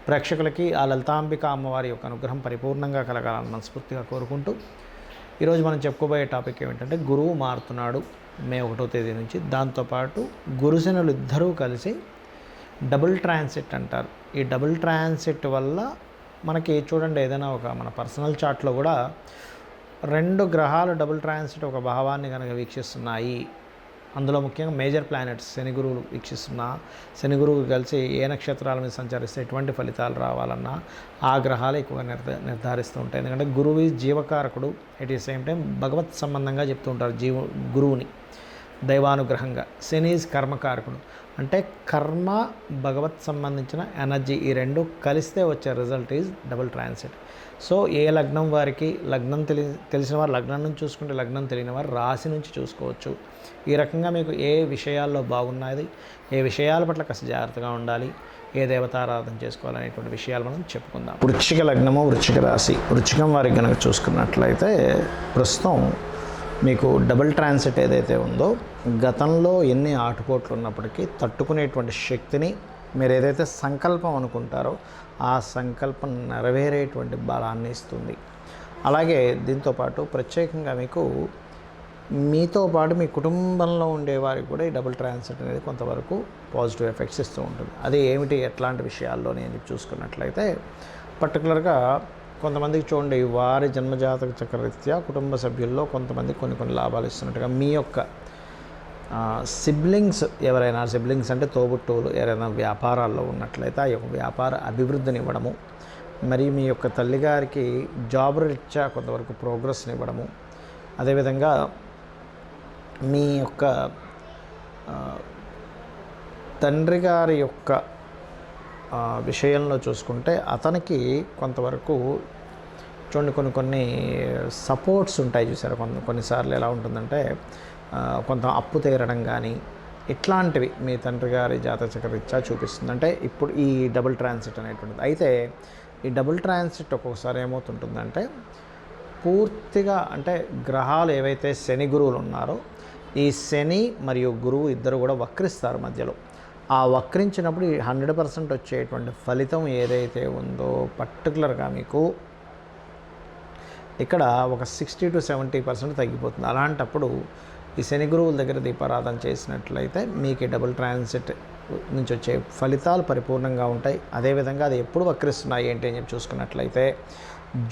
ప్రేక్షకులకి ఆ లలితాంబిక అమ్మవారి యొక్క అనుగ్రహం పరిపూర్ణంగా కలగాలని మనస్ఫూర్తిగా కోరుకుంటూ ఈరోజు మనం చెప్పుకోబోయే టాపిక్ ఏమిటంటే గురువు మారుతున్నాడు మే 1వ తేదీ నుంచి. దాంతోపాటు గురుశనులు ఇద్దరూ కలిసి డబుల్ ట్రాన్సిట్ అంటారు. ఈ డబుల్ ట్రాన్సిట్ వల్ల మనకి చూడండి, ఏదైనా ఒక మన పర్సనల్ చార్ట్లో కూడా 2 గ్రహాలు డబుల్ ట్రాన్సిట్ ఒక భావాన్ని కనుక వీక్షిస్తున్నాయి, అందులో ముఖ్యంగా మేజర్ ప్లానెట్స్ శని గురువులు వీక్షిస్తున్నా, శని గురువు కలిసి ఏ నక్షత్రాల మీద సంచరిస్తే ఎటువంటి ఫలితాలు రావాలన్నా ఆ గ్రహాలు ఎక్కువగా నిర్ధారిస్తూ ఉంటాయి. ఎందుకంటే గురువు జీవకారకుడు, ఎట్ ది సేమ్ టైం భగవత్ సంబంధంగా చెప్తూ ఉంటారు గురువుని దైవానుగ్రహంగా. శని ఈజ్ కర్మకారకుడు, అంటే కర్మ భగవత్ సంబంధించిన ఎనర్జీ, ఈ రెండు కలిస్తే వచ్చే result is double transit. So ఏ లగ్నం వారికి, లగ్నం తెలిసిన వారు లగ్నం నుంచి చూసుకుంటే, లగ్నం తెలియని వారు రాశి నుంచి చూసుకోవచ్చు. ఈ రకంగా మీకు ఏ విషయాల్లో బాగున్నది, ఏ విషయాల పట్ల కాస్త జాగ్రత్తగా ఉండాలి, ఏ దేవతారాధన చేసుకోవాలనేటువంటి విషయాలు మనం చెప్పుకుందాం. వృశ్చిక లగ్నము, వృశ్చిక రాశి. వృశ్చికం వారికి కనుక చూసుకున్నట్లయితే ప్రస్తుతం మీకు డబుల్ ట్రాన్సిట్ ఏదైతే ఉందో, గతంలో ఎన్ని ఆటుపోట్లు ఉన్నప్పటికీ తట్టుకునేటువంటి శక్తిని, మీరు ఏదైతే సంకల్పం అనుకుంటారో ఆ సంకల్పం నెరవేరేటువంటి బలాన్ని ఇస్తుంది. అలాగే దీంతోపాటు ప్రత్యేకంగా మీకు మీతో పాటు మీ కుటుంబంలో ఉండేవారికి కూడా ఈ డబుల్ ట్రాన్సిట్ అనేది కొంతవరకు పాజిటివ్ ఎఫెక్ట్స్ ఇస్తూ ఉంటుంది. అది ఏమిటి, ఎట్లాంటి విషయాల్లో నేను చూసుకున్నట్లయితే పర్టికులర్గా కొంతమందికి చూడండి, వారి జన్మజాతక చక్రరీత్యా కుటుంబ సభ్యుల్లో కొంతమంది కొన్ని లాభాలు ఇస్తున్నట్టుగా, మీ యొక్క సిబ్లింగ్స్ ఎవరైనా, సిబ్లింగ్స్ అంటే తోబుట్టువులు ఎవరైనా వ్యాపారాల్లో ఉన్నట్లయితే ఆ యొక్క వ్యాపార అభివృద్ధిని ఇవ్వడము, మరియు మీ యొక్క తల్లిగారికి జాబ్ రీత్యా కొంతవరకు ప్రోగ్రెస్ని ఇవ్వడము, అదేవిధంగా మీ యొక్క తండ్రి గారి యొక్క విషయంలో చూసుకుంటే అతనికి కొంతవరకు చూడండి కొన్ని సపోర్ట్స్ ఉంటాయి చూసారు. కొన్నిసార్లు ఎలా ఉంటుందంటే కొంత అప్పు తీరడం కానీ ఇట్లాంటివి మీ తండ్రి గారి జాతక రీత్యా చూపిస్తుంది. అంటే ఇప్పుడు ఈ డబుల్ ట్రాన్సిట్ అనేటువంటిది. అయితే ఈ డబుల్ ట్రాన్సిట్ ఒక్కొక్కసారి ఏమవుతుంటుందంటే పూర్తిగా, అంటే గ్రహాలు ఏవైతే శని గురువులు ఉన్నారో, ఈ శని మరియు గురువు ఇద్దరు కూడా వక్రిస్తారు మధ్యలో. ఆ వక్రించినప్పుడు 100% వచ్చేటువంటి ఫలితం ఏదైతే ఉందో పర్టికులర్గా మీకు ఇక్కడ ఒక 60 to 70% తగ్గిపోతుంది. అలాంటప్పుడు ఈ శని గురువుల దగ్గర దీపారాధన చేసినట్లయితే మీకు డబుల్ ట్రాన్సిట్ నుంచి వచ్చే ఫలితాలు పరిపూర్ణంగా ఉంటాయి. అదేవిధంగా అది ఎప్పుడు వక్రిస్తున్నాయి ఏంటి అని చెప్పి చూసుకున్నట్లయితే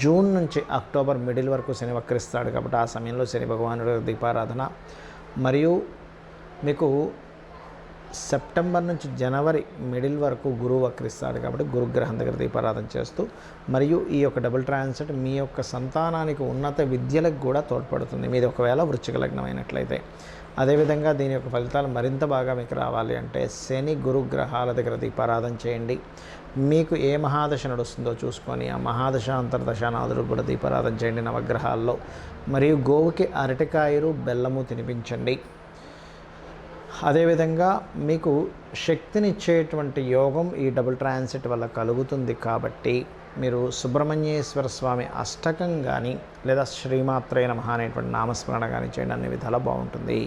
జూన్ నుంచి అక్టోబర్ మిడిల్ వరకు శని వక్రిస్తాడు కాబట్టి ఆ సమయంలో శని భగవానుడి దీపారాధన, మరియు మీకు సెప్టెంబర్ నుంచి జనవరి మిడిల్ వరకు గురువు వక్రిస్తాడు కాబట్టి గురుగ్రహం దగ్గర దీపారాధన చేస్తూ, మరియు ఈ యొక్క డబుల్ ట్రాన్సిట్ మీ యొక్క సంతానానికి ఉన్నత విద్యలకు కూడా తోడ్పడుతుంది, మీది ఒకవేళ వృశ్చిక లగ్నం అయినట్లయితే. అదేవిధంగా దీని యొక్క ఫలితాలు మరింత బాగా మీకు రావాలి అంటే శని గురుగ్రహాల దగ్గర దీపారాధన చేయండి. మీకు ఏ మహాదశ నడుస్తుందో చూసుకొని ఆ మహాదశ అంతర్దశానాథులకు కూడా దీపారాధన చేయండి నవగ్రహాల్లో. మరియు గోవుకి అరటికాయలు బెల్లము తినిపించండి. అదేవిధంగా మీకు శక్తినిచ్చేటువంటి యోగం ఈ డబుల్ ట్రాన్సిట్ వల్ల కలుగుతుంది కాబట్టి మీరు సుబ్రహ్మణ్యేశ్వర స్వామి అష్టకం కానీ లేదా శ్రీమాత్రే నమః అనేటువంటి నామస్మరణ కానీ చేయండి, అన్ని విధాలా బాగుంటుంది.